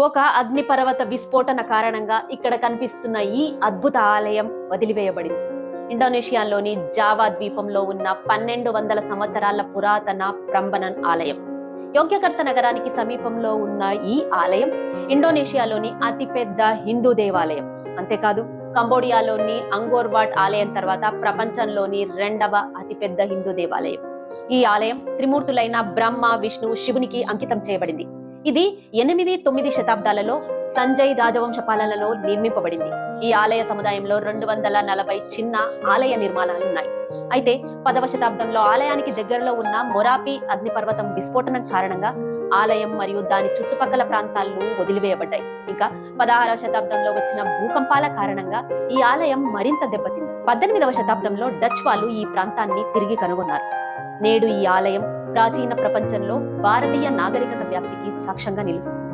ఒక అగ్నిపర్వత విస్ఫోటన కారణంగా ఇక్కడ కనిపిస్తున్న ఈ అద్భుత ఆలయం వదిలివేయబడింది. ఇండోనేషియాలోని జావా ద్వీపంలో ఉన్న 1200 సంవత్సరాల పురాతన ప్రంబనన్ ఆలయం. యోగ్యకర్త నగరానికి సమీపంలో ఉన్న ఈ ఆలయం ఇండోనేషియాలోని అతిపెద్ద హిందూ దేవాలయం. అంతేకాదు, కంబోడియాలోని అంగోర్ వాట్ ఆలయం తర్వాత ప్రపంచంలోని 2వ అతిపెద్ద హిందూ దేవాలయం. ఈ ఆలయం త్రిమూర్తులైన బ్రహ్మ, విష్ణు, శివునికి అంకితం చేయబడింది. ఇది 8-9 శతాబ్దాలలో సంజయ్ రాజవంశ పాలనలో నిర్మింపబడింది. ఈ ఆలయ సముదాయంలో 240 చిన్న ఆలయ నిర్మాణాలు ఉన్నాయి. అయితే 10వ శతాబ్దంలో ఆలయానికి దగ్గరలో ఉన్న మొరాపి అగ్నిపర్వతం విస్ఫోటనం కారణంగా ఆలయం మరియు దాని చుట్టుపక్కల ప్రాంతాలు వదిలివేయబడ్డాయి. ఇంకా 16వ శతాబ్దంలో వచ్చిన భూకంపాల కారణంగా ఈ ఆలయం మరింత దెబ్బతింది. 18వ శతాబ్దంలో డచ్ వాళ్ళు ఈ ప్రాంతాన్ని తిరిగి కనుగొన్నారు. నేడు ఈ ఆలయం ప్రాచీన ప్రపంచంలో భారతీయ నాగరికత వ్యాప్తికి సాక్ష్యంగా నిలుస్తుంది.